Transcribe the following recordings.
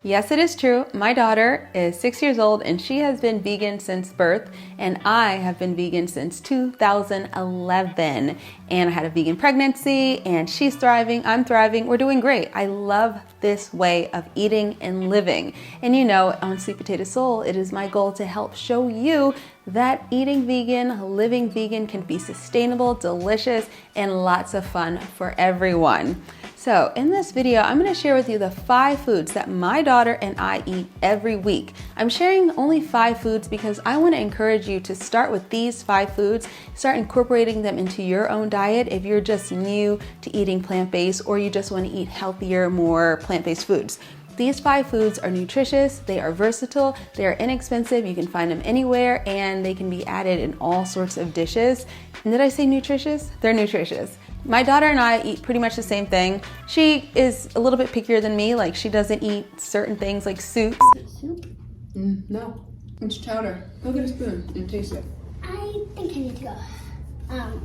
Yes, it is true. My daughter is 6 years old and she has been vegan since birth, and I have been vegan since 2011. And I had a vegan pregnancy and she's thriving, I'm thriving, we're doing great. I love this way of eating and living. And you know, on Sweet Potato Soul, it is my goal to help show you that eating vegan, living vegan can be sustainable, delicious, and lots of fun for everyone. So in this video, I'm gonna share with you the 5 foods that my daughter and I eat every week. I'm sharing only 5 foods because I wanna encourage you to start with these 5 foods, start incorporating them into your own diet if you're just new to eating plant-based or you just wanna eat healthier, more plant-based foods. These 5 foods are nutritious, they are versatile, they are inexpensive, you can find them anywhere, and they can be added in all sorts of dishes. And did I say nutritious? They're nutritious. My daughter and I eat pretty much the same thing. She is a little bit pickier than me, like she doesn't eat certain things like soups. Soup? No, it's chowder. Go get a spoon and taste it. I think I need to go.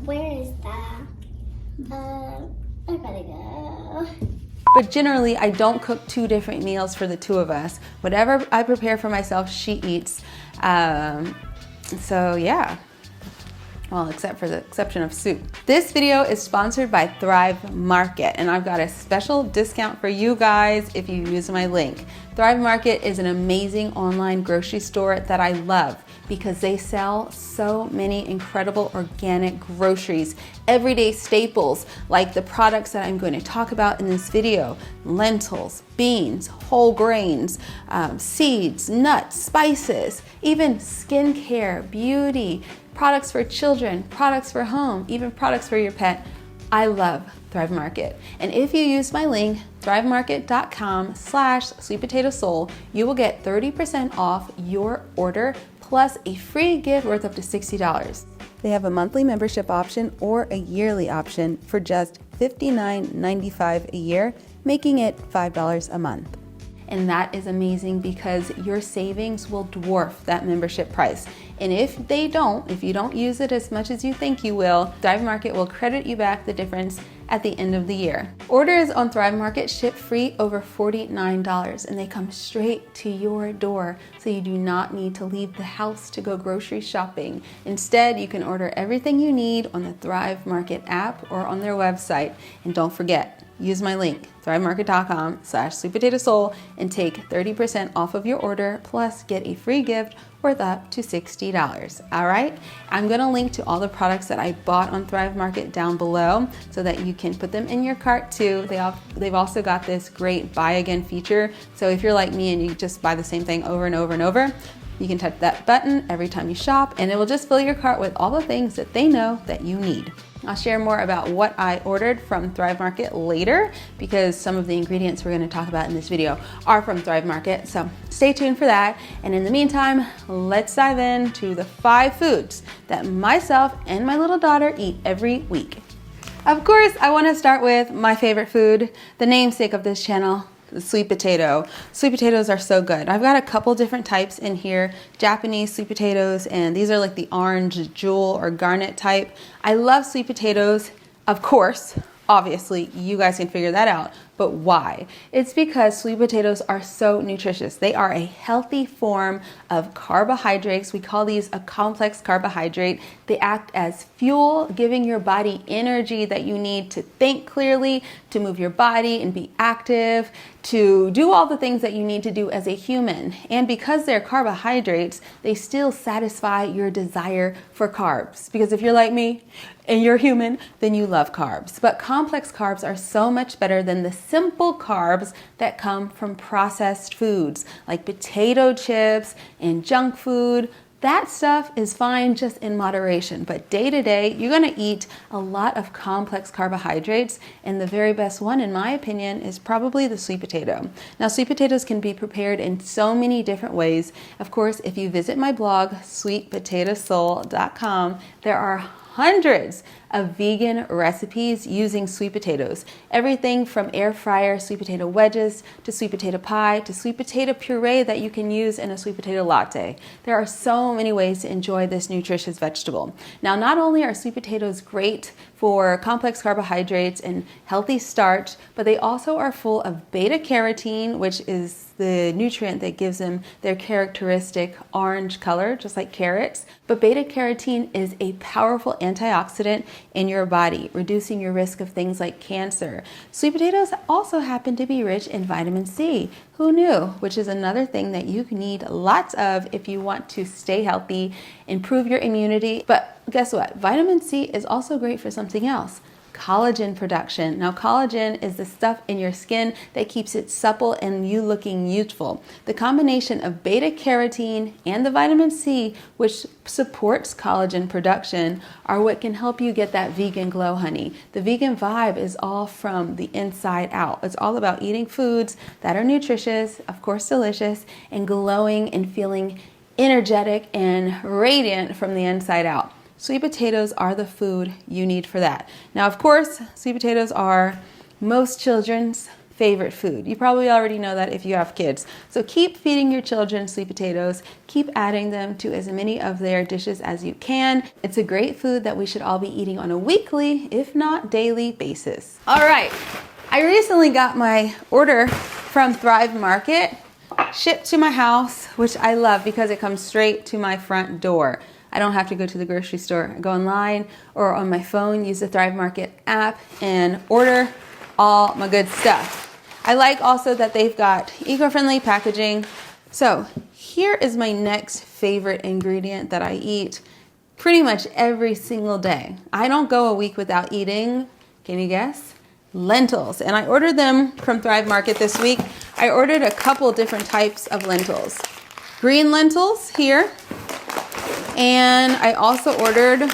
Where is that? I gotta go. But generally, I don't cook 2 different meals for the 2 of us. Whatever I prepare for myself, she eats. So yeah. Well, except for the exception of soup. This video is sponsored by Thrive Market, and I've got a special discount for you guys if you use my link. Thrive Market is an amazing online grocery store that I love because they sell so many incredible organic groceries, everyday staples like the products that I'm going to talk about in this video: lentils, beans, whole grains, seeds, nuts, spices, even skincare, beauty, products for children, products for home, even products for your pet. I love Thrive Market. And if you use my link, thrivemarket.com/sweetpotatosoul, you will get 30% off your order plus a free gift worth up to $60. They have a monthly membership option or a yearly option for just $59.95 a year, making it $5 a month. And that is amazing because your savings will dwarf that membership price. And if you don't use it as much as you think you will, Thrive Market will credit you back the difference at the end of the year. Orders on Thrive Market ship free over $49, and they come straight to your door, so you do not need to leave the house to go grocery shopping. Instead, you can order everything you need on the Thrive Market app or on their website. And don't forget, use my link, thrivemarket.com/sweetpotatosoul, and take 30% off of your order, plus get a free gift worth up to $60. All right, I'm gonna link to all the products that I bought on Thrive Market down below so that you can put them in your cart too. They've also got this great buy again feature. So if you're like me and you just buy the same thing over and over and over, you can touch that button every time you shop and it will just fill your cart with all the things that they know that you need. I'll share more about what I ordered from Thrive Market later because some of the ingredients we're going to talk about in this video are from Thrive Market. So stay tuned for that. And in the meantime, let's dive into the 5 foods that myself and my little daughter eat every week. Of course, I want to start with my favorite food, the namesake of this channel, the sweet potato. Sweet potatoes are so good. I've got a couple different types in here, Japanese sweet potatoes, and these are like the orange jewel or garnet type. I love sweet potatoes, of course. Obviously, you guys can figure that out. But why? It's because sweet potatoes are so nutritious. They are a healthy form of carbohydrates. We call these a complex carbohydrate. They act as fuel, giving your body energy that you need to think clearly, to move your body and be active, to do all the things that you need to do as a human. And because they're carbohydrates, they still satisfy your desire for carbs. Because if you're like me and you're human, then you love carbs. But complex carbs are so much better than the simple carbs that come from processed foods like potato chips and junk food. That stuff is fine just in moderation, but day to day, you're gonna eat a lot of complex carbohydrates, and the very best one, in my opinion, is probably the sweet potato. Now, sweet potatoes can be prepared in so many different ways. Of course, if you visit my blog, sweetpotatosoul.com, there are hundreds of vegan recipes using sweet potatoes. Everything from air fryer sweet potato wedges to sweet potato pie to sweet potato puree that you can use in a sweet potato latte. There are so many ways to enjoy this nutritious vegetable. Now, not only are sweet potatoes great for complex carbohydrates and healthy starch, but they also are full of beta carotene, which is the nutrient that gives them their characteristic orange color, just like carrots. But beta carotene is a powerful antioxidant in your body, reducing your risk of things like cancer. Sweet potatoes also happen to be rich in vitamin C. Who knew? Which is another thing that you need lots of if you want to stay healthy, improve your immunity. But guess what? Vitamin C is also great for something else. Collagen production. Now, collagen is the stuff in your skin that keeps it supple and you looking youthful. The combination of beta carotene and the vitamin C, which supports collagen production, are what can help you get that vegan glow, honey. The vegan vibe is all from the inside out. It's all about eating foods that are nutritious, of course delicious, and glowing and feeling energetic and radiant from the inside out. Sweet potatoes are the food you need for that. Now, of course, sweet potatoes are most children's favorite food. You probably already know that if you have kids. So keep feeding your children sweet potatoes. Keep adding them to as many of their dishes as you can. It's a great food that we should all be eating on a weekly, if not daily basis. All right, I recently got my order from Thrive Market shipped to my house, which I love because it comes straight to my front door. I don't have to go to the grocery store. I go online or on my phone, use the Thrive Market app and order all my good stuff. I like also that they've got eco-friendly packaging. So here is my next favorite ingredient that I eat pretty much every single day. I don't go a week without eating, can you guess? Lentils. And I ordered them from Thrive Market this week. I ordered a couple different types of lentils. Green lentils here. And I also ordered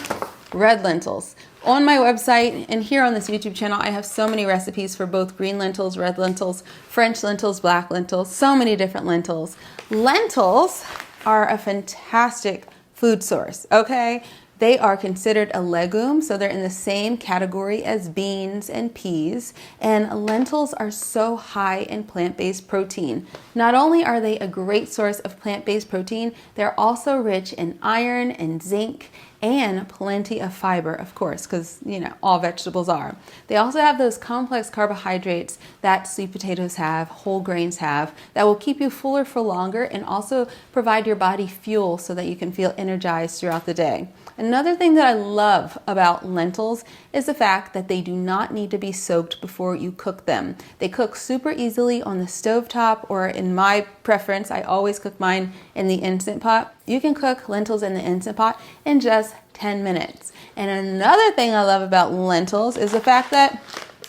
red lentils. On my website and here on this YouTube channel, I have so many recipes for both green lentils, red lentils, French lentils, black lentils, so many different lentils. Lentils are a fantastic food source, okay? They are considered a legume, so they're in the same category as beans and peas, and lentils are so high in plant-based protein. Not only are they a great source of plant-based protein, they're also rich in iron and zinc and plenty of fiber, of course, because, you know, all vegetables are. They also have those complex carbohydrates that sweet potatoes have, whole grains have, that will keep you fuller for longer and also provide your body fuel so that you can feel energized throughout the day. Another thing that I love about lentils is the fact that they do not need to be soaked before you cook them. They cook super easily on the stovetop, or in my preference, I always cook mine in the Instant Pot. You can cook lentils in the Instant Pot in just 10 minutes. And another thing I love about lentils is the fact that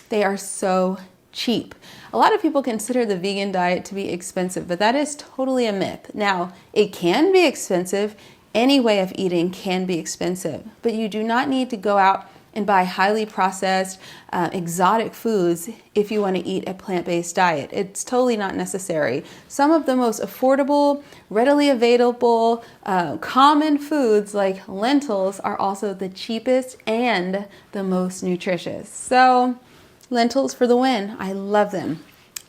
they are so cheap. A lot of people consider the vegan diet to be expensive, but that is totally a myth. Now, it can be expensive. Any way of eating can be expensive, but you do not need to go out and buy highly processed, exotic foods if you want to eat a plant-based diet. It's totally not necessary. Some of the most affordable, readily available, common foods like lentils are also the cheapest and the most nutritious. So lentils for the win. I love them.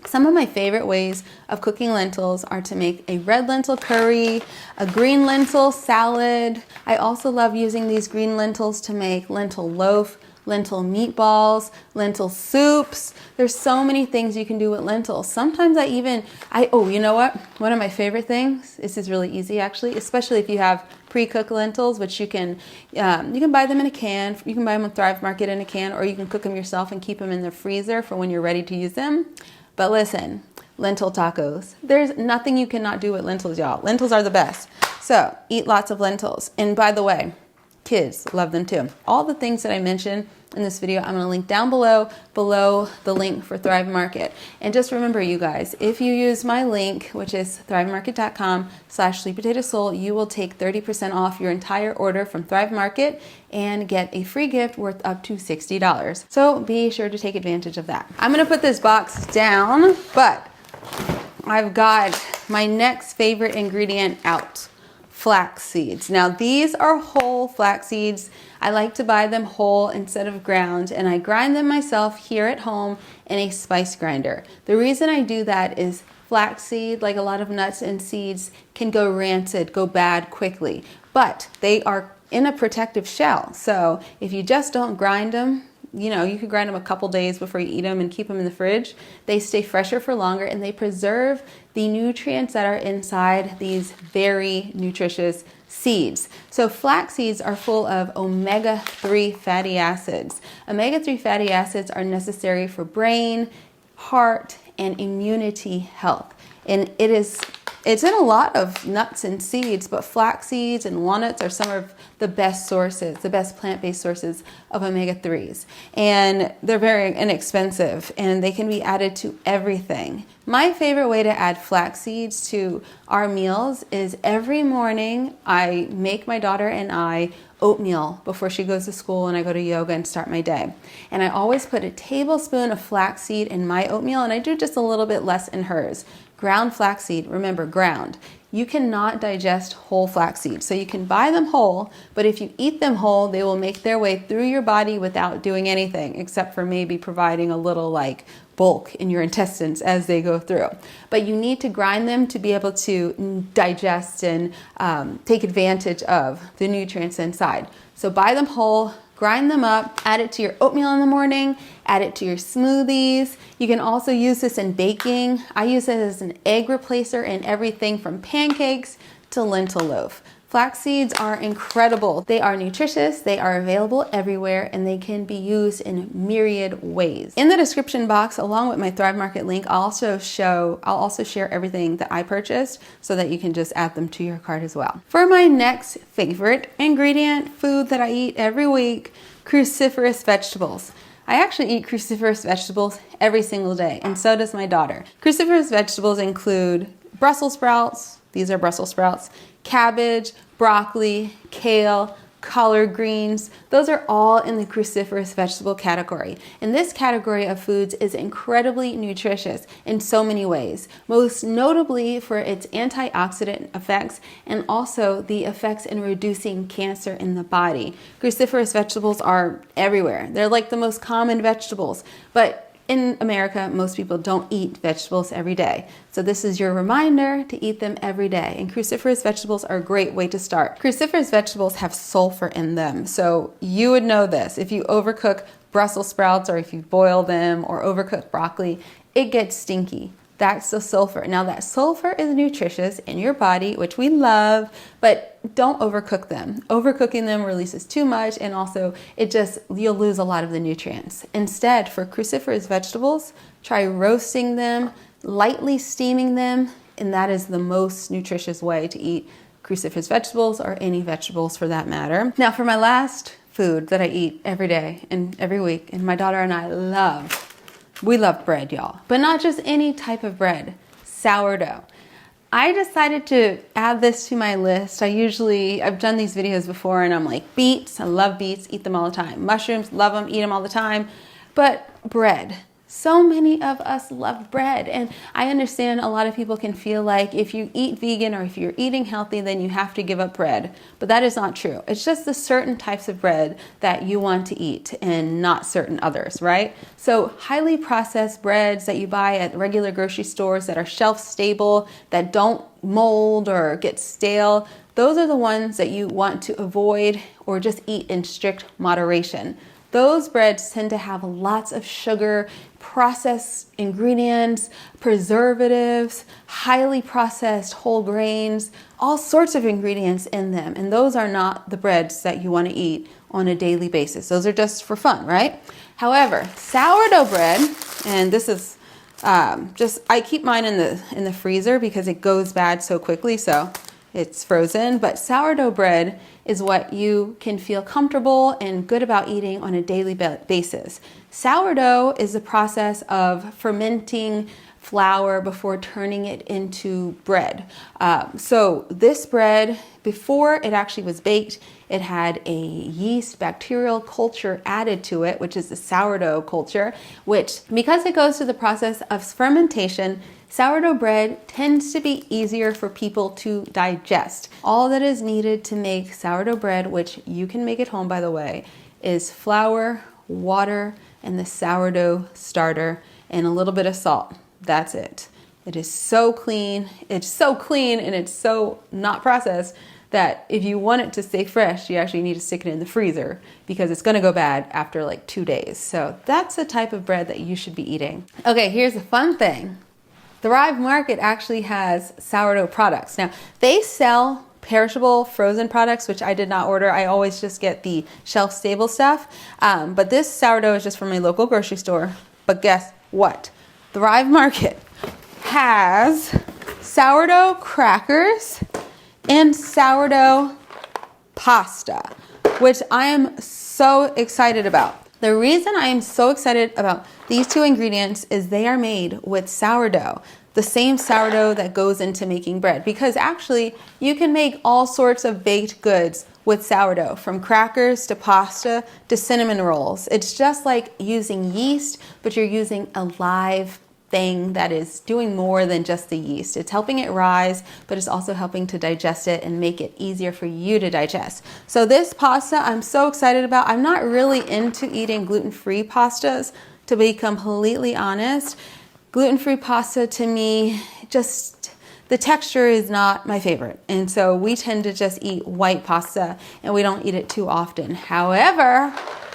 Some of my favorite ways of cooking lentils are to make a red lentil curry, a green lentil salad. I also love using these green lentils to make lentil loaf, lentil meatballs, lentil soups. There's so many things you can do with lentils. Sometimes oh, you know what? One of my favorite things, this is really easy actually, especially if you have pre-cooked lentils, which you can buy them in a can. You can buy them at Thrive Market in a can, or you can cook them yourself and keep them in the freezer for when you're ready to use them. But listen, lentil tacos. There's nothing you cannot do with lentils, y'all. Lentils are the best. So eat lots of lentils. And by the way, kids love them too. All the things that I mentioned in this video, I'm going to link down below the link for Thrive Market. And just remember, you guys, if you use my link, which is thrivemarket.com/sweetpotatosoul, you will take 30% off your entire order from Thrive Market and get a free gift worth up to $60. So be sure to take advantage of that. I'm going to put this box down, but I've got my next favorite ingredient out. flax seeds. Now these are whole flax seeds. I like to buy them whole instead of ground, and I grind them myself here at home in a spice grinder. The reason I do that is flaxseed, like a lot of nuts and seeds, can go rancid, go bad quickly, but they are in a protective shell. So if you just don't grind them, you know, you could grind them a couple days before you eat them and keep them in the fridge. They stay fresher for longer, and they preserve the nutrients that are inside these very nutritious seeds. So flax seeds are full of omega-3 fatty acids. Omega-3 fatty acids are necessary for brain, heart, and immunity health. And it's in a lot of nuts and seeds, but flax seeds and walnuts are some of the best sources, the best plant-based sources of omega-3s. And they're very inexpensive, and they can be added to everything. My favorite way to add flax seeds to our meals is every morning I make my daughter and I oatmeal before she goes to school and I go to yoga and start my day. And I always put a tablespoon of flaxseed in my oatmeal, and I do just a little bit less in hers. Ground flaxseed, remember, ground. You cannot digest whole flaxseed, so you can buy them whole, but if you eat them whole, they will make their way through your body without doing anything, except for maybe providing a little like bulk in your intestines as they go through. But you need to grind them to be able to digest and take advantage of the nutrients inside. So buy them whole, grind them up, add it to your oatmeal in the morning, add it to your smoothies. You can also use this in baking. I use it as an egg replacer in everything from pancakes to lentil loaf. Flax seeds are incredible. They are nutritious, they are available everywhere, and they can be used in myriad ways. In the description box, along with my Thrive Market link, I'll also share everything that I purchased so that you can just add them to your cart as well. For my next favorite ingredient, food that I eat every week, cruciferous vegetables. I actually eat cruciferous vegetables every single day, and so does my daughter. Cruciferous vegetables include Brussels sprouts, these are Brussels sprouts, cabbage, broccoli, kale, collard greens. Those are all in the cruciferous vegetable category. And this category of foods is incredibly nutritious in so many ways, most notably for its antioxidant effects and also the effects in reducing cancer in the body. Cruciferous vegetables are everywhere. They're like the most common vegetables, but in America, most people don't eat vegetables every day. So this is your reminder to eat them every day. And cruciferous vegetables are a great way to start. Cruciferous vegetables have sulfur in them. So you would know this. If you overcook Brussels sprouts, or if you boil them, or overcook broccoli, it gets stinky. That's the sulfur. Now that sulfur is nutritious in your body, which we love, but don't overcook them. Overcooking them releases too much, and also you'll lose a lot of the nutrients. Instead, for cruciferous vegetables, try roasting them, lightly steaming them, and that is the most nutritious way to eat cruciferous vegetables, or any vegetables for that matter. Now for my last food that I eat every day and every week, and my daughter and I we love bread, y'all, but not just any type of bread, sourdough. I decided to add this to my list. I've done these videos before, and I'm like, beets, I love beets, eat them all the time. Mushrooms, love them, eat them all the time. But bread, so many of us love bread. And I understand a lot of people can feel like if you eat vegan or if you're eating healthy, then you have to give up bread. But that is not true. It's just the certain types of bread that you want to eat and not certain others, right? So highly processed breads that you buy at regular grocery stores that are shelf stable, that don't mold or get stale, those are the ones that you want to avoid or just eat in strict moderation. Those breads tend to have lots of sugar, processed ingredients, preservatives, highly processed whole grains, all sorts of ingredients in them. And those are not the breads that you want to eat on a daily basis. Those are just for fun, right? However, sourdough bread, and this is I keep mine in the freezer because it goes bad so quickly, so it's frozen. But sourdough bread is what you can feel comfortable and good about eating on a daily basis. Sourdough is the process of fermenting flour before turning it into bread. So this bread, before it actually was baked, it had a yeast bacterial culture added to it, which is the sourdough culture, which, because it goes through the process of fermentation, sourdough bread tends to be easier for people to digest. All that is needed to make sourdough bread, which you can make at home by the way, is flour, water, and the sourdough starter, and a little bit of salt. That's it. It is so clean. It's so clean and it's so not processed that if you want it to stay fresh, you actually need to stick it in the freezer because it's gonna go bad after like 2 days. So that's the type of bread that you should be eating. Okay, here's the fun thing. Thrive Market actually has sourdough products. Now, they sell perishable frozen products, which I did not order. I always just get the shelf stable stuff. But this sourdough is just from my local grocery store. But guess what? Thrive Market has sourdough crackers and sourdough pasta, which I am so excited about. The reason I am so excited about these two ingredients is they are made with sourdough, the same sourdough that goes into making bread, because actually you can make all sorts of baked goods with sourdough, from crackers to pasta to cinnamon rolls. It's just like using yeast, but you're using a live thing that is doing more than just the yeast. It's helping it rise, but it's also helping to digest it and make it easier for you to digest. So this pasta I'm so excited about. I'm not really into eating gluten-free pastas, to be completely honest. Gluten-free pasta to me, just the texture is not my favorite. And so we tend to just eat white pasta and we don't eat it too often. However,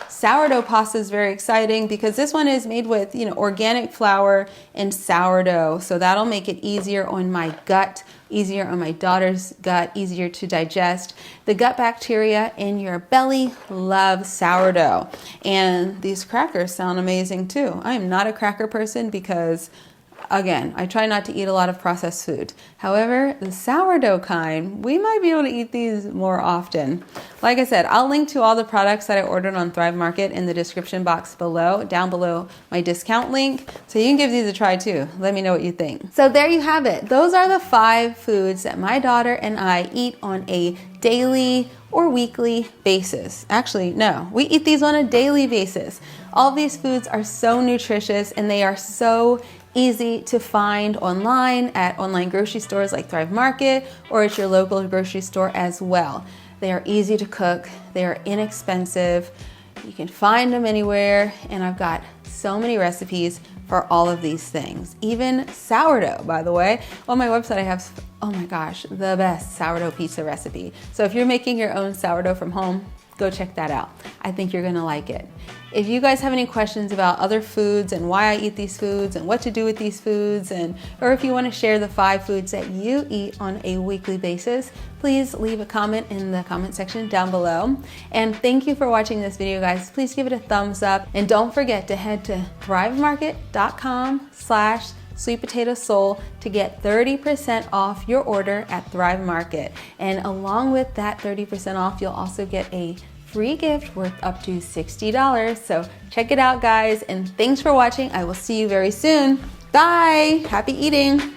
sourdough pasta is very exciting because this one is made with, organic flour and sourdough. So that'll make it easier on my gut, easier on my daughter's gut, easier to digest. The gut bacteria in your belly love sourdough. And these crackers sound amazing too. I am not a cracker person because, again, I try not to eat a lot of processed food. However, the sourdough kind, we might be able to eat these more often. Like I said, I'll link to all the products that I ordered on Thrive Market in the description box below, down below my discount link. So you can give these a try too. Let me know what you think. So there you have it. Those are the 5 foods that my daughter and I eat on a daily or weekly basis. Actually, no, we eat these on a daily basis. All these foods are so nutritious and they are so easy to find online at online grocery stores like Thrive Market or at your local grocery store as well. They are easy to cook, they are inexpensive, you can find them anywhere, and I've got so many recipes for all of these things. Even sourdough, by the way. On my website I have, oh my gosh, the best sourdough pizza recipe. So if you're making your own sourdough from home, go check that out. I think you're gonna like it. If you guys have any questions about other foods and why I eat these foods and what to do with these foods, or if you want to share the 5 foods that you eat on a weekly basis, please leave a comment in the comment section down below. And thank you for watching this video, guys. Please give it a thumbs up and don't forget to head to thrivemarket.com/Sweet Potato Soul to get 30% off your order at Thrive Market. And along with that 30% off, you'll also get a free gift worth up to $60. So check it out, guys. And thanks for watching. I will see you very soon. Bye. Happy eating.